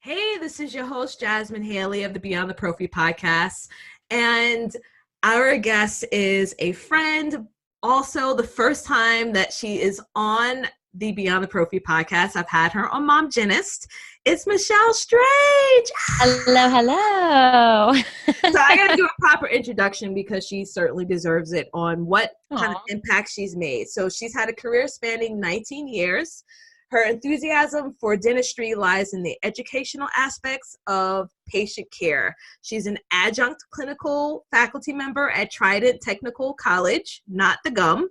Hey, this is your host, Jasmine Haley of the Beyond the Prophy podcast. And our guest is a friend, also the first time that she is on the Beyond the Prophy podcast. I've had her on Mom Gymnast. It's Michelle Strange. Hello, hello. So I got to do a proper introduction because she certainly deserves it on what kind of Aw. impact she's made. So she's had a career spanning 19 years. Her enthusiasm for dentistry lies in the educational aspects of patient care. She's an adjunct clinical faculty member at TriviaDent Technical College, not the gum,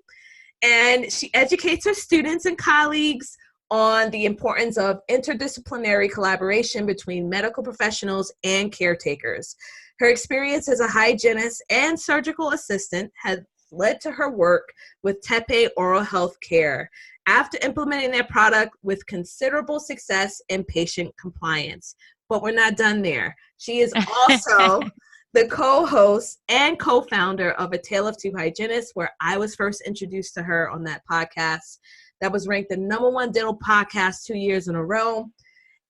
and she educates her students and colleagues on the importance of interdisciplinary collaboration between medical professionals and caretakers. Her experience as a hygienist and surgical assistant has led to her work with Tepe Oral Health Care after implementing their product with considerable success and patient compliance. But we're not done there. She is also the co-host and co-founder of A Tale of Two Hygienists, where I was first introduced to her on that podcast. That was ranked the #1 dental podcast 2 years in a row.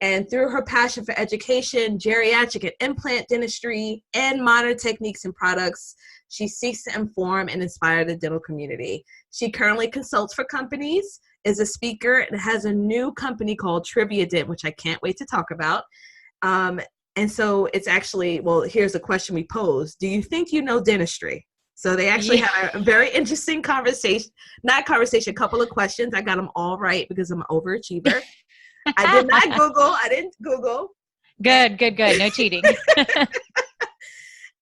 And through her passion for education, geriatric and implant dentistry, and modern techniques and products, she seeks to inform and inspire the dental community. She currently consults for companies, is a speaker, and has a new company called TriviaDent, which I can't wait to talk about. And so it's actually, well, here's a question we posed. Do you think you know dentistry? So they actually Yeah. had a very interesting a couple of questions. I got them all right because I'm an overachiever. I didn't Google. Good. No cheating.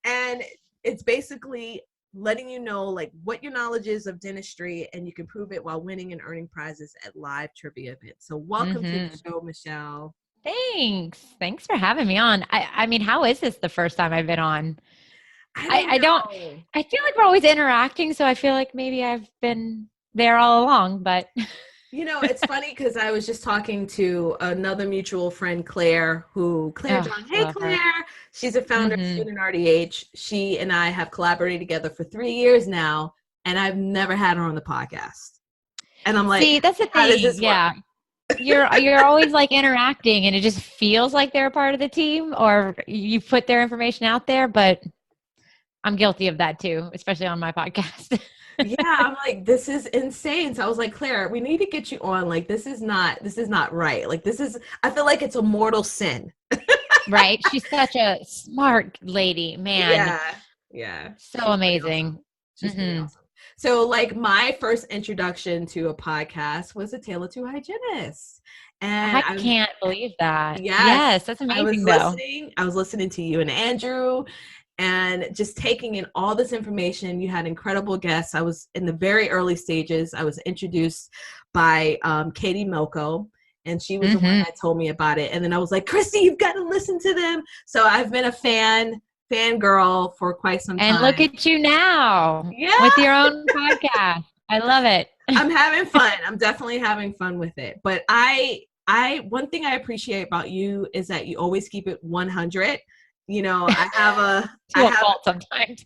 And it's basically letting you know like what your knowledge is of dentistry, and you can prove it while winning and earning prizes at live trivia events. So welcome to the show, Michelle. Thanks for having me on. I mean, how is this the first time I've been on? I don't I don't, know. I feel like we're always interacting, so I feel like maybe I've been there all along, but You know, it's funny because I was just talking to another mutual friend, Claire oh, John. I Hey, love her. Claire. She's a founder of hmm Student RDH. She and I have collaborated together for 3 years now, and I've never had her on the podcast. And I'm like, See, that's the how does thing. this work? Yeah. You're always like interacting and it just feels like they're a part of the team or you put their information out there, but I'm guilty of that too, especially on my podcast. Yeah, I'm like, this is insane. So I was like, Claire, we need to get you on. Like, this is not right. Like, I feel like it's a mortal sin. Right? She's such a smart lady, man. Yeah. Yeah. So She's pretty awesome. amazing. She's pretty hmm awesome. So, like, my first introduction to a podcast was A Tale of Two Hygienists. And I can't believe that. yes, Yes, that's amazing though. I was listening to you and Andrew and just taking in all this information. You had incredible guests. I was in the very early stages. I was introduced by Katie Milko, and she was the one hmm that told me about it. And then I was like, Christy, you've got to listen to them. So I've been a fangirl for quite some And look time. at you now with Yeah, your own podcast. I love it. I'm having fun. I'm definitely having fun with it. But one thing I appreciate about you is that you always keep it 100. You know, To a fault sometimes.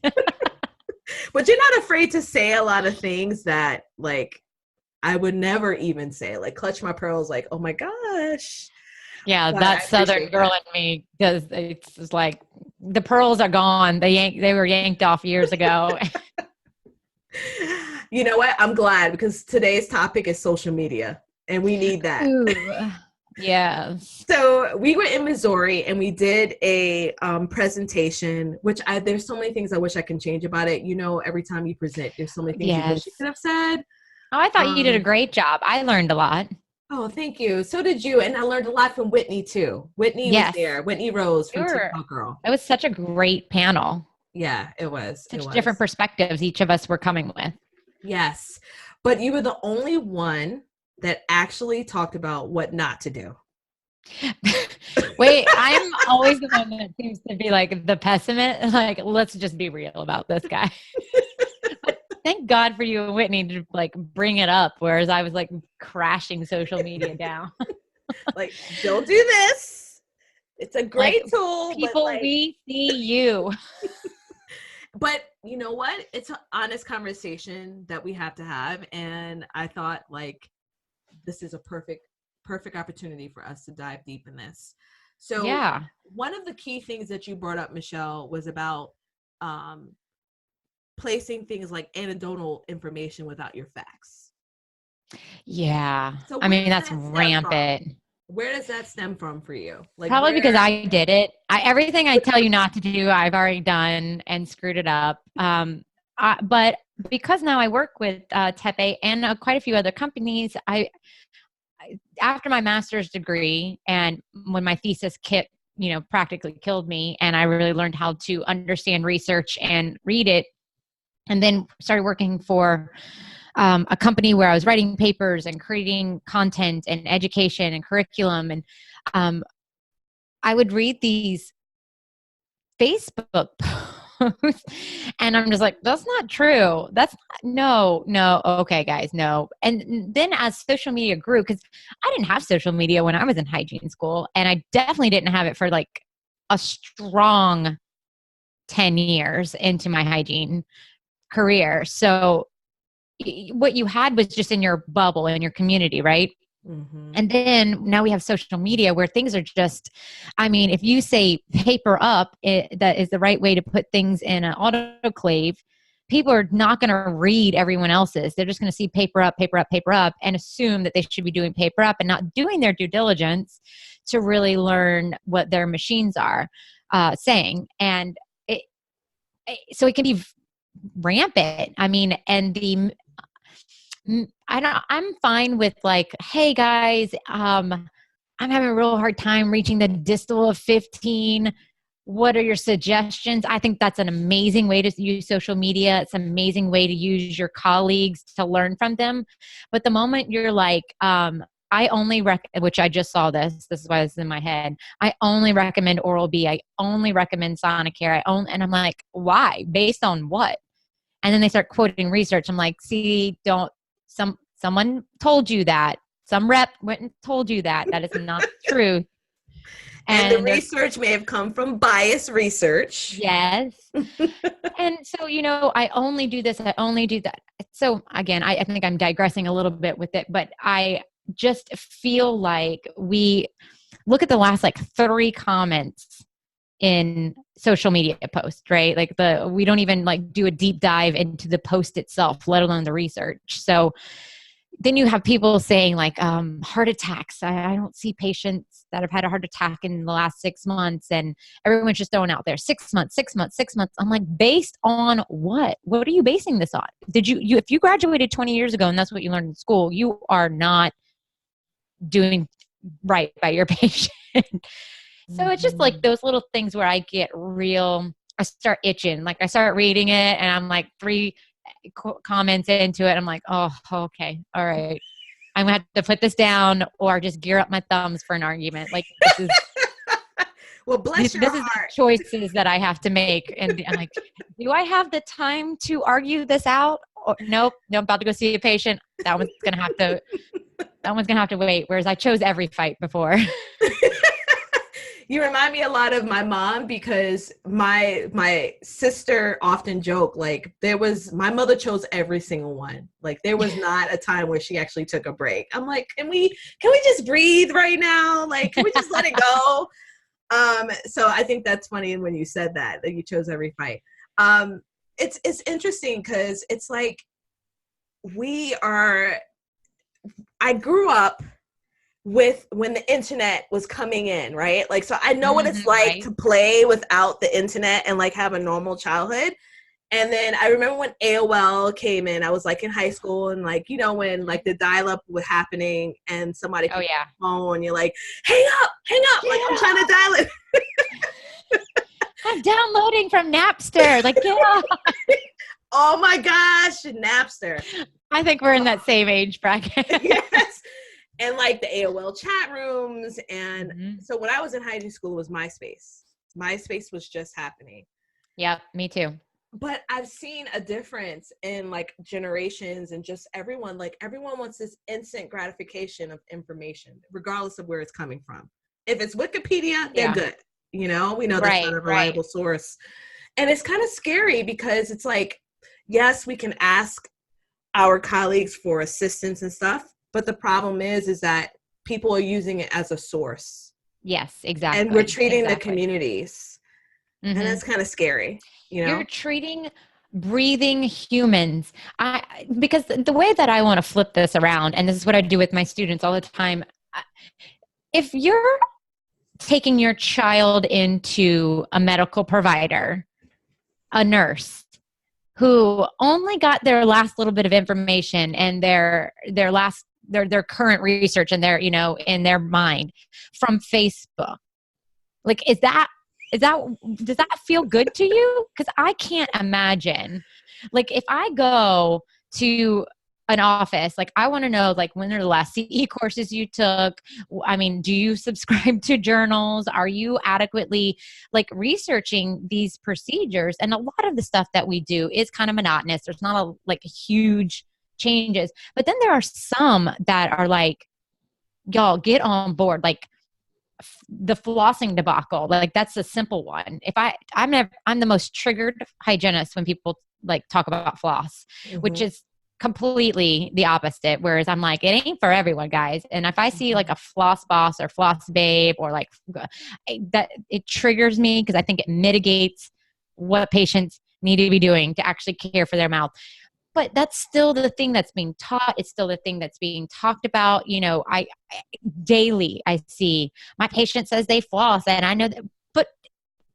but you're not afraid to say a lot of things that like I would never even say. Like clutch my pearls, like, oh my gosh. Yeah, But I that Southern appreciate girl that. in me does. It's just like the pearls are gone. They were yanked off years ago. You know what? I'm glad because today's topic is social media and we need that. Ooh, yes. So we were in Missouri and we did a presentation, which there's so many things I wish I can change about it. You know, every time you present, there's so many things you wish you Yes. could have said. Oh, I thought you did a Um, great job. I learned a lot. oh, thank you. So did you. And I learned a lot from Whitney too. Whitney was Yes. there. Whitney Rose from Sure. TikTok Girl. It was such a great panel. Yeah, it was. It Such different was. perspectives each of us were coming with. Yes. But you were the only one that actually talked about what not to do. Wait, I'm always the one that seems to be like the pessimist. Like, let's just be real about this guy. But thank God for you and Whitney to like bring it up, whereas I was like crashing social media down. Like, don't do this. It's a Like, great tool, but people, like, we see you. but you know what? It's an honest conversation that we have to have. And I thought like this is a perfect opportunity for us to dive deep in this. So Yeah. one of the key things that you brought up, Michelle, was about placing things like anecdotal information without your facts. Yeah. So I where mean, does that's that stem from? rampant. Where does that stem from for you? Like Probably because where? I did it. Everything I tell you not to do, I've already done and screwed it up. But because now I work with Tepe and quite a few other companies, after my master's degree and when my thesis practically killed me, and I really learned how to understand research and read it, and then started working for a company where I was writing papers and creating content and education and curriculum. And I would read these Facebook posts and I'm just like, that's not true. No. Okay, guys, no. And then as social media grew, because I didn't have social media when I was in hygiene school, and I definitely didn't have it for like a strong 10 years into my hygiene career. So what you had was just in your bubble, in your community, right? Mm-hmm. And then now we have social media where things are just, I mean, if you say paper up, that is the right way to put things in an autoclave, people are not going to read everyone else's. They're just going to see paper up, paper up, paper up, and assume that they should be doing paper up and not doing their due diligence to really learn what their machines are saying. And so it can be rampant. I mean, and I'm fine with like, hey guys, I'm having a real hard time reaching the distal of 15. What are your suggestions? I think that's an amazing way to use social media. It's an amazing way to use your colleagues to learn from them. But the moment you're like, I only which I just saw this is why this is in my head. I only recommend Oral-B. I only recommend Sonicare. And I'm like, why? Based on what? And then they start quoting research. I'm like, see, someone told you that. Some rep went and told you that. That is not true. And the And research may have come from biased research. yes. And so, I only do this, I only do that. So again, I think I'm digressing a little bit with it, but I just feel like we look at the last like 3 comments in social media posts, right? Like we don't even like do a deep dive into the post itself, let alone the research. So then you have people saying like heart attacks. I don't see patients that have had a heart attack in the last 6 months, and everyone's just throwing out there 6 months, 6 months, 6 months. I'm like, based on what? What are you basing this on? Did you if you graduated 20 years ago and that's what you learned in school, you are not doing right by your patient. So it's just like those little things where I start itching. Like I start reading it and I'm like 3 comments into it. I'm like, oh, okay. All right. I'm going to have to put this down or just gear up my thumbs for an argument. Like well, bless your this is the heart. choices that I have to make. And I'm like, do I have the time to argue this out? Or, nope. No, I'm about to go see a patient. That one's going to have to wait. Whereas I chose every fight before. You remind me a lot of my mom because my sister often joke like my mother chose every single one. Like there was not a time where she actually took a break. I'm like, can we just breathe right now? Like, can we just let it go? So I think that's funny when you said that you chose every fight. It's interesting because it's like I grew up with when the internet was coming in, right? Like, so I know what it's like right. to play without the internet and like have a normal childhood. And then I remember when AOL came in, I was like in high school and like, when like the dial-up was happening and somebody picked the phone, you're like, hang up, like I'm trying to dial it. I'm downloading from Napster. Like, get off. Oh my gosh, Napster. I think we're in that same age bracket. Yes. And like the AOL chat rooms. And so when I was in high school, it was MySpace. MySpace was just happening. Yep, me too. But I've seen a difference in like generations and just everyone wants this instant gratification of information, regardless of where it's coming from. If it's Wikipedia, they're good. We know that's not a reliable source. And it's kind of scary because it's like, yes, we can ask our colleagues for assistance and stuff. But the problem is that people are using it as a source, Yes, And we're exactly. treating the Exactly. communities. And Mm-hmm. that's kind of scary, you You're know? treating breathing humans. Because the way that I want to flip this around, and this is what I do with my students all the time, if you're taking your child into a medical provider, a nurse who only got their last little bit of information and their current research and their, in their mind from Facebook, like, is that does that feel good to you? Because I can't imagine, like, if I go to an office, like, I want to know, like, when are the last CE courses you took? I mean, do you subscribe to journals? Are you adequately, like, researching these procedures? And a lot of the stuff that we do is kind of monotonous. There's not huge changes, but then there are some that are like, y'all get on board, like the flossing debacle. Like, that's a simple one. I'm the most triggered hygienist when people like talk about floss, which Mm-hmm. is completely the opposite. Whereas I'm like, it ain't for everyone, guys. And if I see like a floss boss or floss babe or like that, it triggers me because I think it mitigates what patients need to be doing to actually care for their mouth. But that's still the thing that's being taught. It's still the thing that's being talked about. I daily I see my patient says they floss, and I know that, but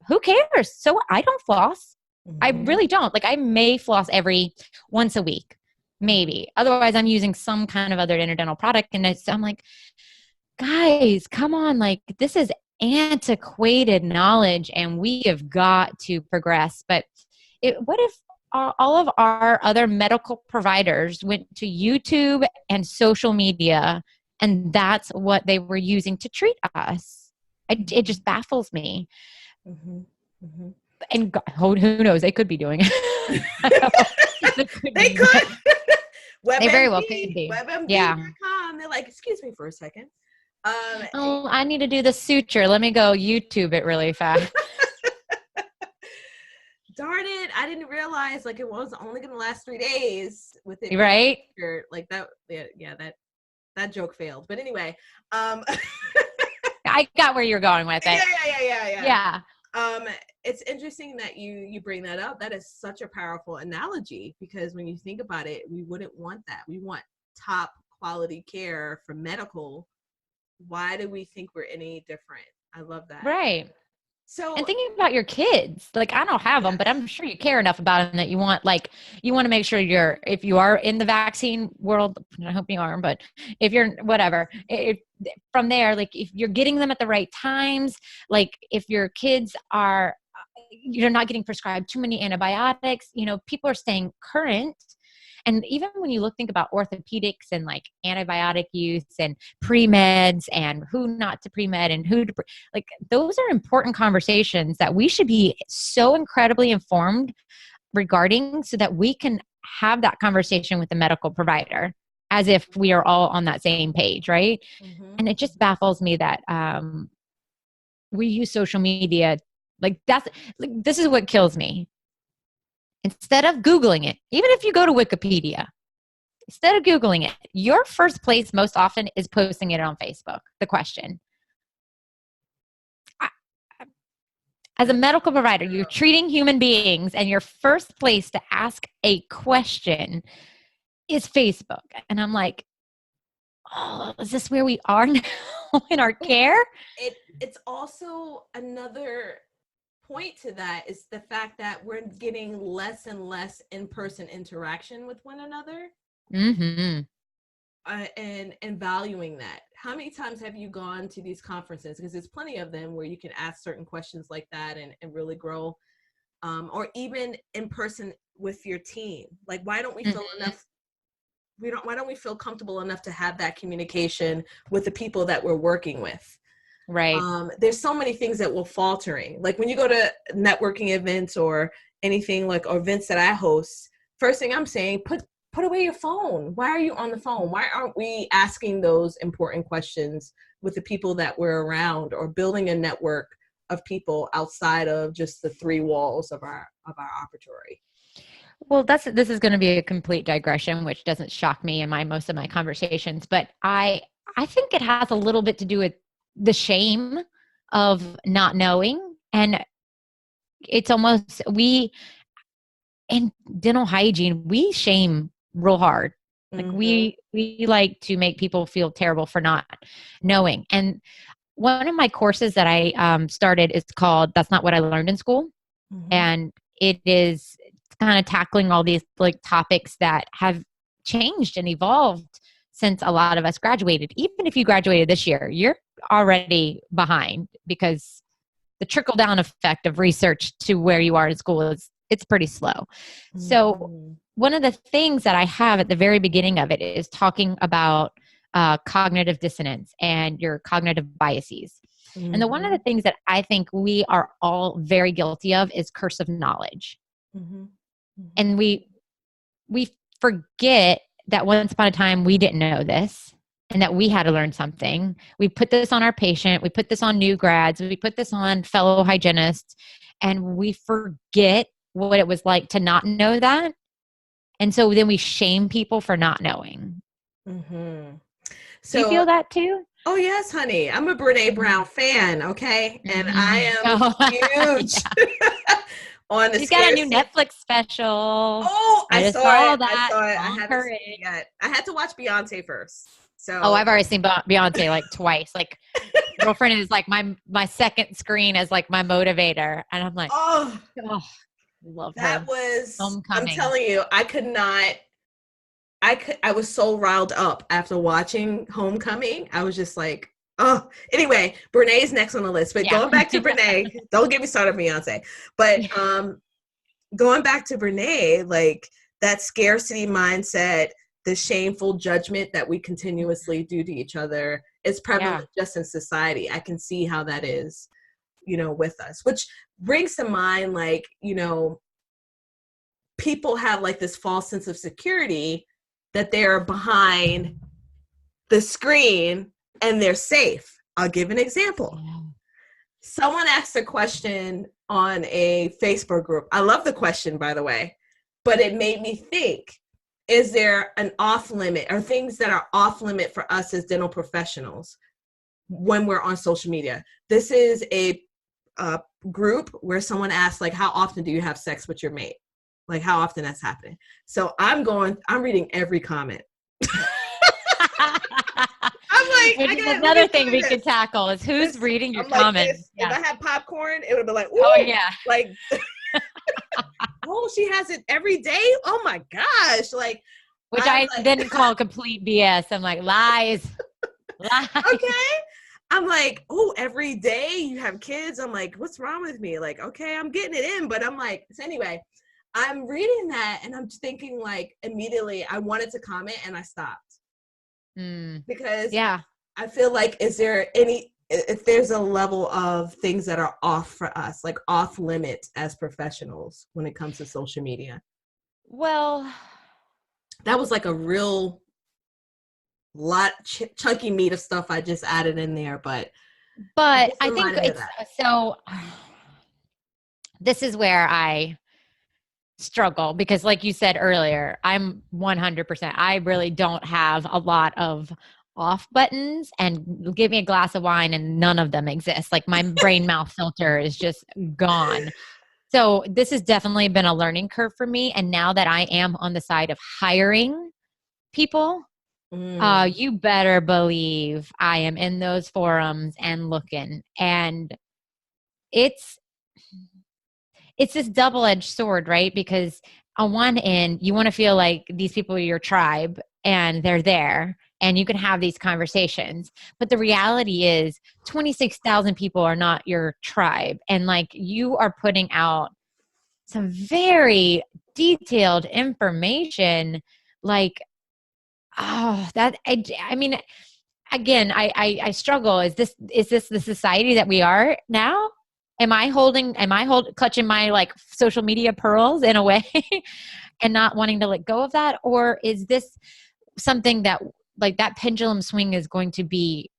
who cares? So I don't floss. I Mm-hmm. really don't. Like, I may floss every once a week, maybe. Otherwise, I'm using some kind of other interdental product, and I'm like, guys, come on! Like, this is antiquated knowledge, and we have got to progress. But what if all of our other medical providers went to YouTube and social media, and that's what they were using to treat us? It just baffles me. Mm-hmm. Mm-hmm. And God, who knows? They could be doing it. They could They be, but could. they very well could WebMD, be. Yeah. WebMD.com. They're like, excuse me for a second. Um, Oh, I need to do the suture. Let me go YouTube it really fast. darn it, I didn't realize like it was only going to last 3 days with it being Right? like that. Yeah, that joke failed. But anyway, I got where you're going with it. yeah. Yeah. It's interesting that you bring that up. That is such a powerful analogy because when you think about it, we wouldn't want that. We want top quality care for medical. Why do we think we're any different? I love that. Right. So And thinking about your kids, like, I don't have them, but yes. I'm sure you care enough about them that you want to make sure if you are in the vaccine world, I hope you are, but if you're whatever, from there, like, if you're getting them at the right times, like if your kids are, you're not getting prescribed too many antibiotics, people are staying current. And even when you think about orthopedics and like antibiotic use and pre-meds and who not to pre-med and like, those are important conversations that we should be so incredibly informed regarding so that we can have that conversation with the medical provider as if we are all on that same page, right? Mm-hmm. And it just baffles me that we use social media like that's like, this is what kills me. Instead of Googling it, even if you go to Wikipedia, instead of Googling it, your first place most often is posting it on Facebook, the question. As a medical provider, you're treating human beings, and your first place to ask a question is Facebook. And I'm like, oh, is this where we are now in our care? It's also another point to that is the fact that we're getting less and less in-person interaction with one another. Mm-hmm. And valuing that. How many times have you gone to these conferences? Because there's plenty of them where you can ask certain questions like that and really grow, or even in person with your team. Like, why don't we feel enough? Why don't we feel comfortable enough to have that communication with the people that we're working with? Right. There's so many things that will faltering. Like when you go to networking events or anything like, or events that I host, first thing I'm saying, put away your phone. Why are you on the phone? Why aren't we asking those important questions with the people that we're around or building a network of people outside of just the three walls of our operatory? Well, this is going to be a complete digression, which doesn't shock me in most of my conversations, but I think it has a little bit to do with the shame of not knowing. And it's almost, in dental hygiene, we shame real hard. Like Mm-hmm. we like to make people feel terrible for not knowing. And one of my courses that I started is called That's Not What I Learned in School. Mm-hmm. And it is kind of tackling all these like topics that have changed and evolved since a lot of us graduated. Even if you graduated this year, you're already behind because the trickle down effect of research to where you are in school is it's pretty slow. So Mm-hmm. one of the things that I have at the very beginning of it is talking about cognitive dissonance and your cognitive biases. And one of Mm-hmm. the things that I think we are all very guilty of is curse of knowledge. Mm-hmm. Mm-hmm. And we forget that once upon a time we didn't know this and that we had to learn something. We put this on our patient, we put this on new grads, we put this on fellow hygienists, and we forget what it was like to not know that. And so then we shame people for not knowing. Mm-hmm. Do you So, feel that too? oh yes, honey, I'm a Brene Brown fan, okay? And I am Oh, huge yeah. on the She's got a new scarcity. Netflix special. Oh, I I just saw saw it. I that. saw it. I Strong haven't seen it courage. yet. I had to watch Beyonce first. Oh, So, I've already seen Beyonce like twice. Like, girlfriend is like my second screen as like my motivator, and I'm like, oh, oh, love that her. was, I'm Homecoming. telling you, I could not, I was so riled up after watching Homecoming. I was just like, oh, anyway, Brene's next on the list. But Yeah. going back to Brene, don't get me started on Beyonce. But Yeah. going back to Brene, like that scarcity mindset, the shameful judgment that we continuously do to each other is Yeah. prevalent just in society. I can see how that is, with us, which brings to mind, like, people have like this false sense of security that they're behind the screen and they're safe. I'll give an example. Yeah. Someone asked a question on a Facebook group. I love the question, by the way, but it made me think, is there an off limit or things that are off limit for us as dental professionals when we're on social media? This is a group where someone asked, like, how often do you have sex with your mate? Like, how often that's happening. So I'm reading every comment. I'm like, Which I is got, let me another tell thing you we could this. tackle is who's This, reading your I'm like comments. this. If Yeah. I had popcorn, it would have been like, Oh ooh, yeah. like, oh, she has it every day. Oh my gosh. Like, Which I'm I like, then call complete BS. I'm like, lies. Lies. okay. I'm like, oh, every day you have kids. I'm like, what's wrong with me? Like, okay, I'm getting it in, but I'm like, so anyway, I'm reading that and I'm thinking, like, immediately I wanted to comment and I stopped because Yeah. I feel like, if there's a level of things that are off for us, like off limit as professionals when it comes to social media. Well, That was like a real lot, chunky meat of stuff I just added in there, but it but just I think reminded me of it's that. so this is where I struggle because like you said earlier, I'm 100%. I really don't have a lot of off buttons and give me a glass of wine and none of them exist. Like my brain mouth filter is just gone. So this has definitely been a learning curve for me. And now that I am on the side of hiring people, Mm. you better believe I am in those forums and looking. And it's it's this double-edged sword, right? Because on one end, you want to feel like these people are your tribe and they're there and you can have these conversations. But the reality is 26,000 people are not your tribe. And like you are putting out some very detailed information like oh that I mean again I struggle is this the society that we are now. Am I clutching my like social media pearls in a way and not wanting to let go of that, or is this something that like that pendulum swing is going to be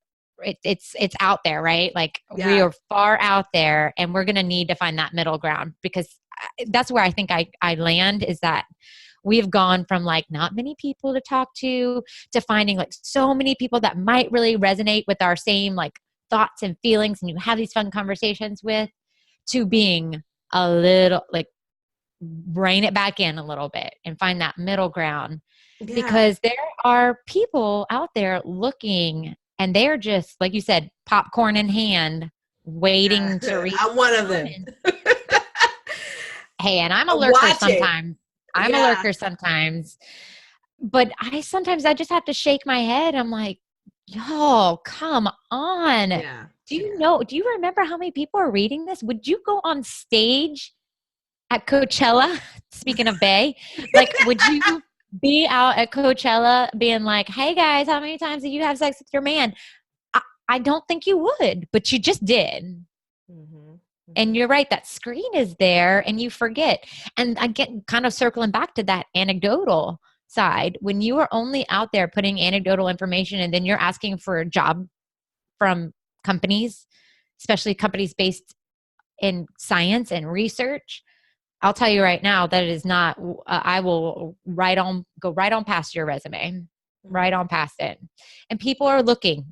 it's out there, right? Like we Yeah. are far out there and we're going to need to find that middle ground because that's where I think I land is that we've gone from like not many people to talk to finding like so many people that might really resonate with our same like thoughts and feelings and you have these fun conversations with, to being a little like rein it back in a little bit and find that middle ground. Yeah. Because there are people out there looking and they're just, like you said, popcorn in hand, waiting to read I'm one of them. comments. Hey, and I'm a I'm lurker watching. sometimes. I'm a Yeah. lurker sometimes. But sometimes I just have to shake my head. I'm like, yo, come on. Yeah. Do you remember how many people are reading this? Would you go on stage at Coachella? Speaking of Bay, like, would you be out at Coachella being like, hey guys, how many times did you have sex with your man? I don't think you would, but you just did. Mm-hmm. And you're right, that screen is there and you forget. And I get kind of circling back to that anecdotal side. When you are only out there putting anecdotal information and then you're asking for a job from companies, especially companies based in science and research, I'll tell you right now that it is not, I will go right on past your resume, right on past it. And people are looking.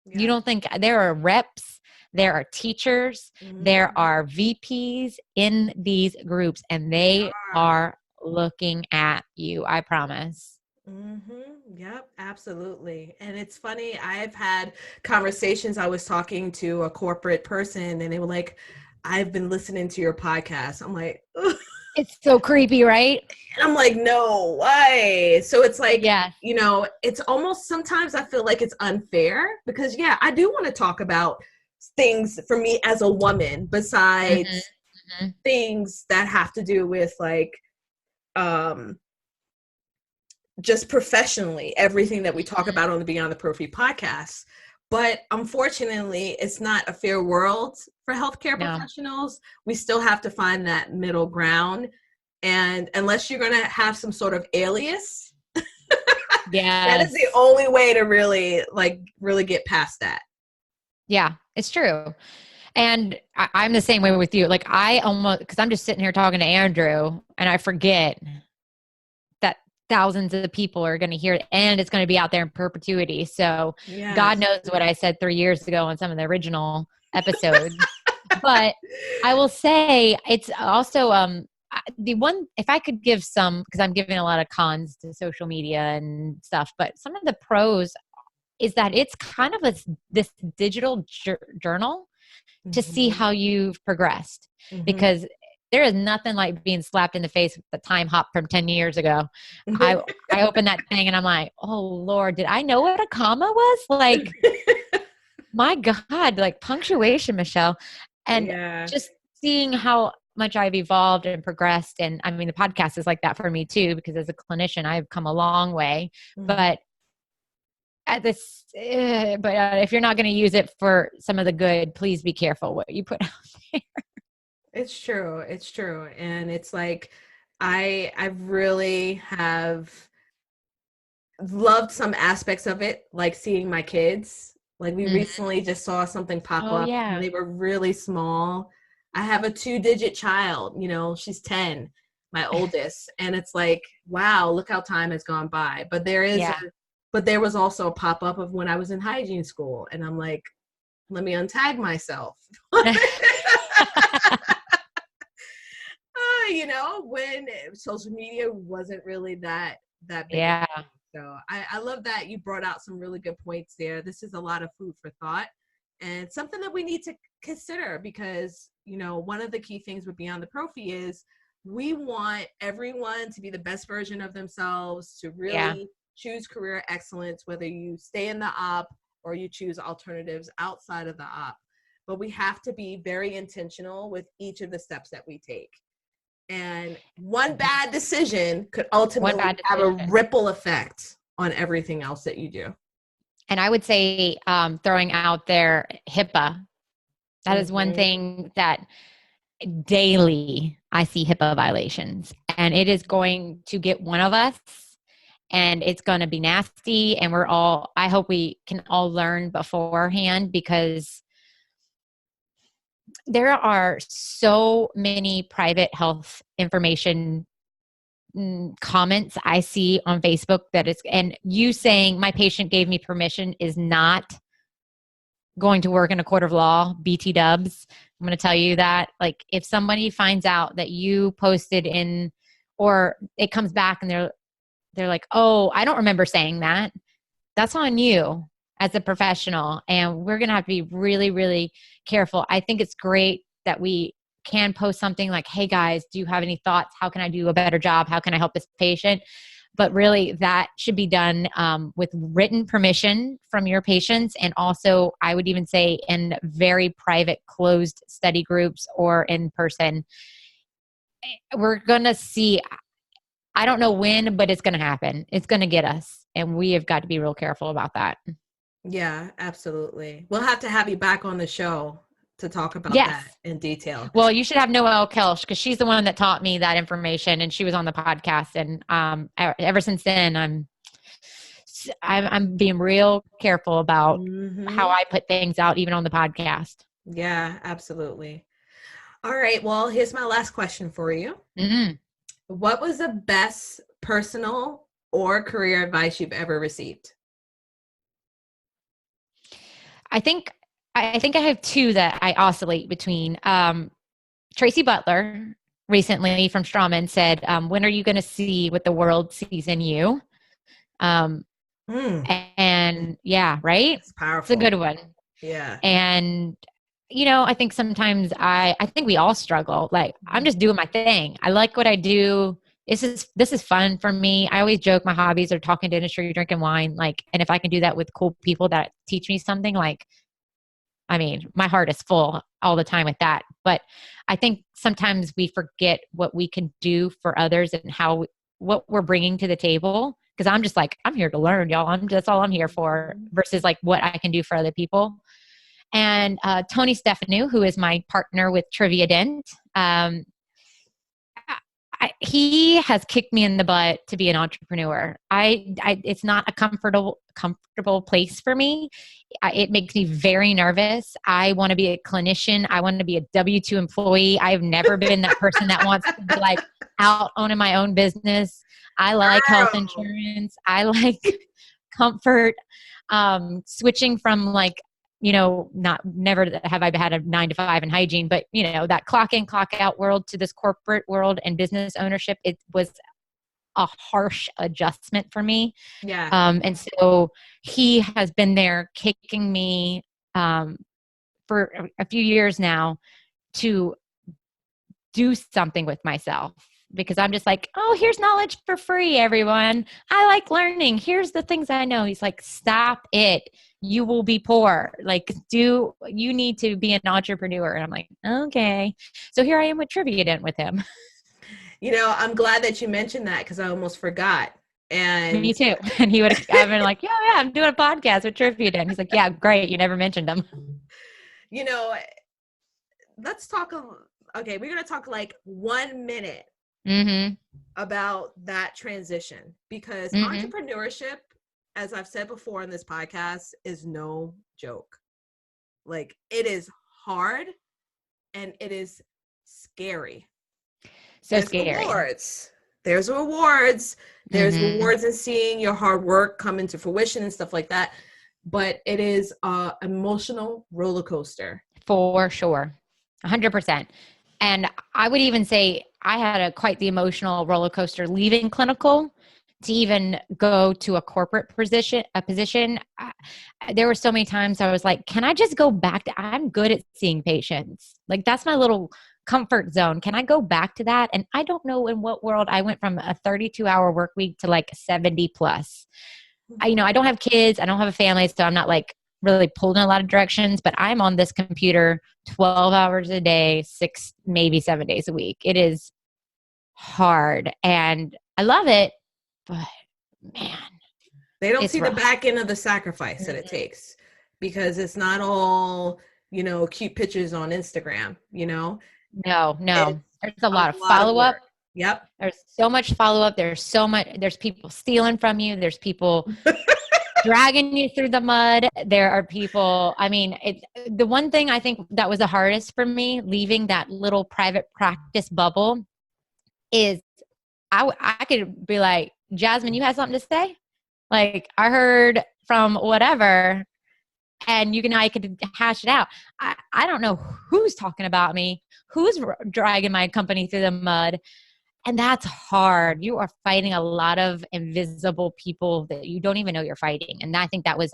Yeah. You don't think there are reps, there are teachers, there Mm-hmm. are VPs in these groups, and they are looking at you. I promise. Mm-hmm. Yep, absolutely. And it's funny, I've had conversations. I was talking to a corporate person and they were like, I've been listening to your podcast. I'm like, ugh. It's so creepy, right? And I'm like, no way. So it's like, Yeah. it's almost sometimes I feel like it's unfair because, yeah, I do want to talk about things for me as a woman besides Mm-hmm. things that have to do with like, just professionally, everything that we talk about on the Beyond the Pro-Fi podcast. But unfortunately, it's not a fair world for healthcare No. professionals. We still have to find that middle ground. And unless you're going to have some sort of alias, that is the Yes. only way to really get past that. Yeah, it's true. And I'm the same way with you. Like I almost, because I'm just sitting here talking to Andrew and I forget that thousands of people are going to hear it and it's going to be out there in perpetuity. So God Yes. knows what I said 3 years ago on some of the original episodes. But I will say it's also the one, if I could give some, because I'm giving a lot of cons to social media and stuff, but some of the pros is that it's kind of this digital journal to see how you've progressed. Mm-hmm. Because there is nothing like being slapped in the face with the time hop from 10 years ago. I open that thing and I'm like, oh Lord, did I know what a comma was? Like, my God, like punctuation, Michelle. And Yeah. just seeing how much I've evolved and progressed. And I mean, the podcast is like that for me too, because as a clinician, I've come a long way. But at this, if you're not going to use it for some of the good, please be careful what you put out there. It's true. It's true. And it's like I really have loved some aspects of it, like seeing my kids. Like we recently just saw something pop Oh up yeah. when they were really small. I have a 2-digit child, she's 10, my oldest, and it's like, wow, look how time has gone by. But there was also a pop up of when I was in hygiene school, and I'm like, let me untag myself. When social media wasn't really that big. Yeah. So I love that you brought out some really good points there. This is a lot of food for thought and something that we need to consider because, one of the key things with Beyond the Pro-Fi is we want everyone to be the best version of themselves, to really choose career excellence, whether you stay in the op or you choose alternatives outside of the op. But we have to be very intentional with each of the steps that we take. And one bad decision could ultimately have a ripple effect on everything else that you do. And I would say throwing out there HIPAA. That is one thing that daily I see HIPAA violations. And it is going to get one of us and it's going to be nasty. And I hope we can all learn beforehand because there are so many private health information comments I see on Facebook and you saying my patient gave me permission is not going to work in a court of law, BT dubs. I'm going to tell you that, like, if somebody finds out that you posted in, or it comes back and they're like, oh, I don't remember saying that. That's on you as a professional. And we're going to have to be really, really careful. I think it's great that we can post something like, hey guys, do you have any thoughts? How can I do a better job? How can I help this patient? But really that should be done with written permission from your patients. And also I would even say in very private closed study groups or in person. We're going to see, I don't know when, but it's going to happen. It's going to get us. And we have got to be real careful about that. Yeah, absolutely. We'll have to have you back on the show to talk about Yes. that in detail. Well, you should have Noelle Kelsch because she's the one that taught me that information, and she was on the podcast. And ever since then, I'm being real careful about how I put things out, even on the podcast. Yeah, absolutely. All right. Well, here's my last question for you. Mm-hmm. What was the best personal or career advice you've ever received? I think I have two that I oscillate between. Tracy Butler recently from Strawman said, when are you going to see what the world sees in you? And yeah, right? It's powerful. It's a good one. Yeah. And, I think sometimes I think we all struggle. Like, I'm just doing my thing. I like what I do. This is fun for me. I always joke my hobbies are talking dentistry, drinking wine. Like, and if I can do that with cool people that teach me something, like, I mean, my heart is full all the time with that. But I think sometimes we forget what we can do for others and what we're bringing to the table. Because I'm just like, I'm here to learn, y'all. That's all I'm here for, versus like what I can do for other people. And Tony Stefanu, who is my partner with TriviaDent, he has kicked me in the butt to be an entrepreneur. It's not a comfortable place for me. It makes me very nervous. I want to be a clinician. I want to be a W-2 employee. I've never been that person that wants to be like out owning my own business. I like health insurance. I like comfort. Switching from like, never have I had a 9-to-5 in hygiene, but that clock in, clock out world to this corporate world and business ownership, it was a harsh adjustment for me. Yeah. And so he has been there kicking me for a few years now to do something with myself, because I'm just like, oh, here's knowledge for free, everyone. I like learning. Here's the things I know. He's like, stop it. You will be poor. Like, you need to be an entrepreneur. And I'm like, okay. So here I am with TriviaDent with him. I'm glad that you mentioned that because I almost forgot. And me too. And he would have been like, yeah, I'm doing a podcast with TriviaDent. He's like, yeah, great. You never mentioned him. Let's talk. Okay, we're going to talk like 1 minute about that transition, because entrepreneurship, as I've said before in this podcast, is no joke. Like, it is hard and it is scary. There's scary. There's rewards. There's rewards in seeing your hard work come into fruition and stuff like that. But it is an emotional roller coaster. For sure. 100%. And I would even say I had quite the emotional roller coaster leaving clinical to even go to a corporate position. There were so many times I was like, can I just go back to, I'm good at seeing patients. Like, that's my little comfort zone. Can I go back to that? And I don't know in what world I went from a 32-hour work week to like 70 plus. I don't have kids. I don't have a family. So I'm not like really pulled in a lot of directions, but I'm on this computer 12 hours a day, 6, maybe 7 days a week. It is hard and I love it, but man, they don't see rough. The back end of the sacrifice that it takes, because it's not all, cute pictures on Instagram, No. There's a lot of follow-up. Yep. There's so much follow-up. There's people stealing from you. There's people dragging you through the mud. There are people, the one thing I think that was the hardest for me, leaving that little private practice bubble, is I could be like, Jasmine, you had something to say? Like, I heard from whatever, and I could hash it out. I don't know who's talking about me, who's dragging my company through the mud. And that's hard. You are fighting a lot of invisible people that you don't even know you're fighting. And I think that was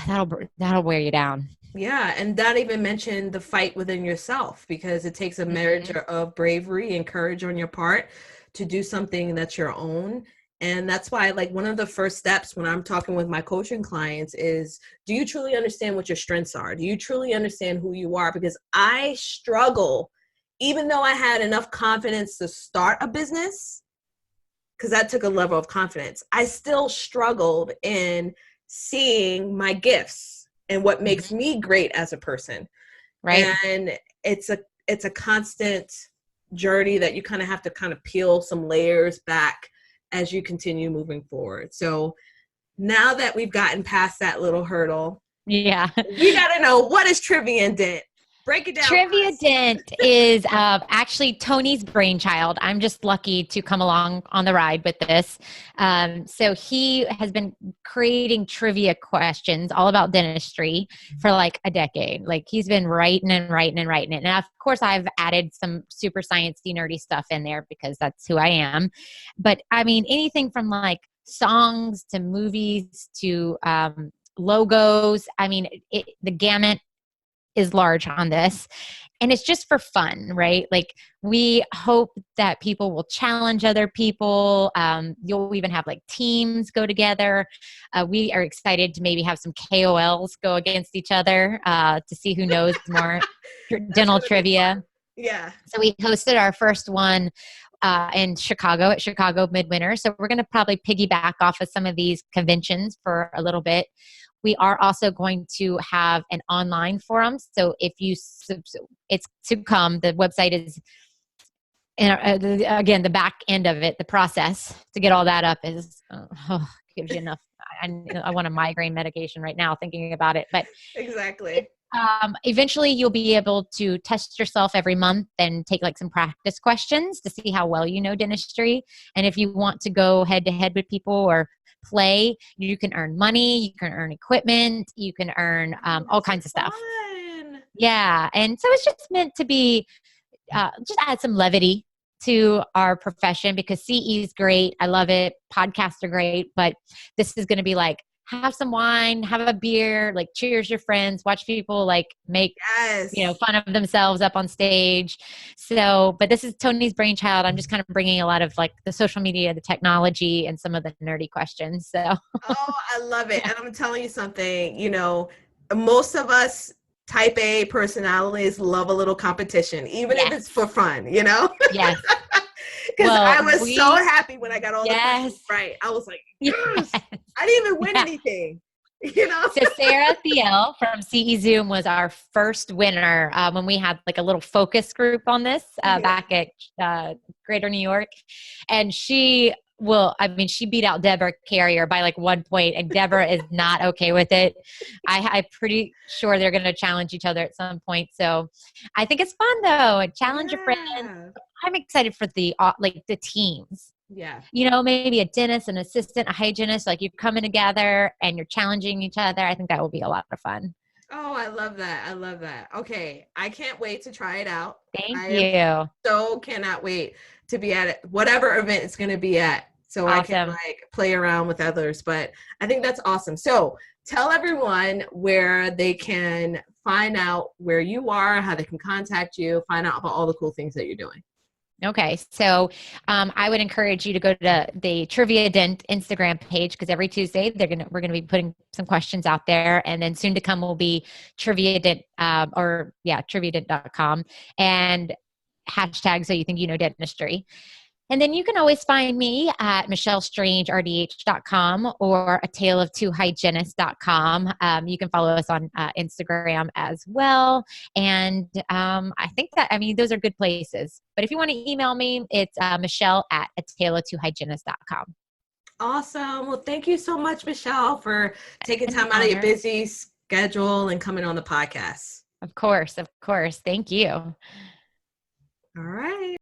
that'll wear you down. Yeah, and not even mention the fight within yourself, because it takes a measure of bravery and courage on your part to do something that's your own. And that's why, like, one of the first steps when I'm talking with my coaching clients is, do you truly understand what your strengths are? Do you truly understand who you are? Because I struggle, even though I had enough confidence to start a business, because that took a level of confidence, I still struggled in seeing my gifts and what makes me great as a person. Right. And it's a constant journey that you kind of have to kind of peel some layers back as you continue moving forward. So now that we've gotten past that little hurdle, yeah, we got to know, what is TriviaDent? Break it down. TriviaDent is actually Tony's brainchild. I'm just lucky to come along on the ride with this. So he has been creating trivia questions all about dentistry for like a decade. Like, he's been writing and writing and writing it. And of course, I've added some super sciencey, nerdy stuff in there because that's who I am. But I mean, anything from like songs to movies to logos. I mean, the gamut is large on this, and it's just for fun, right? Like, we hope that people will challenge other people. You'll even have like teams go together. We are excited to maybe have some KOLs go against each other to see who knows more dental trivia. Yeah. So we hosted our first one in Chicago at Chicago Midwinter. So we're going to probably piggyback off of some of these conventions for a little bit. We are also going to have an online forum. So if you, it's to come, the website is, again, the back end of it, the process to get all that up is, gives you enough. I want a migraine medication right now thinking about it, but exactly. Eventually you'll be able to test yourself every month and take like some practice questions to see how well you know dentistry. And if you want to go head to head with people or play, you can earn money, you can earn equipment, you can earn all kinds of stuff. Yeah. And so it's just meant to be, just add some levity to our profession, because CE is great. I love it. Podcasts are great, but this is going to be like, have some wine, have a beer, like cheers your friends, watch people like make, fun of themselves up on stage. So, but this is Tony's brainchild. I'm just kind of bringing a lot of like the social media, the technology, and some of the nerdy questions. So, oh, I love it. And I'm telling you something, most of us type A personalities love a little competition, even if it's for fun, Yes. Because I was so happy when I got all the questions right. I was like, yes. I didn't even win anything. So Sarah Thiel from CE Zoom was our first winner when we had like a little focus group on this back at Greater New York. And she beat out Deborah Carrier by like 1 point, and Deborah is not okay with it. I'm pretty sure they're going to challenge each other at some point. So I think it's fun though. Challenge your friends. I'm excited for the teams. Yeah. Maybe a dentist, an assistant, a hygienist, like you're coming together and you're challenging each other. I think that will be a lot of fun. Oh, I love that. I love that. Okay. I can't wait to try it out. Thank you. So cannot wait to be at it, whatever event it's going to be at. So awesome. I can like play around with others, but I think that's awesome. So tell everyone where they can find out where you are, how they can contact you, find out about all the cool things that you're doing. Okay. So I would encourage you to go to the TriviaDent Instagram page, because every Tuesday we're going to be putting some questions out there. And then soon to come will be TriviaDent TriviaDent.com and hashtag so you think you know dentistry. And then you can always find me at michellestrangeRDH.com or a tale of two hygienists.com. You can follow us on Instagram as well. And I think those are good places. But if you want to email me, it's Michelle at a tale of two hygienists.com. Awesome. Well, thank you so much, Michelle, for taking time out of your busy schedule and coming on the podcast. Of course. Thank you. All right.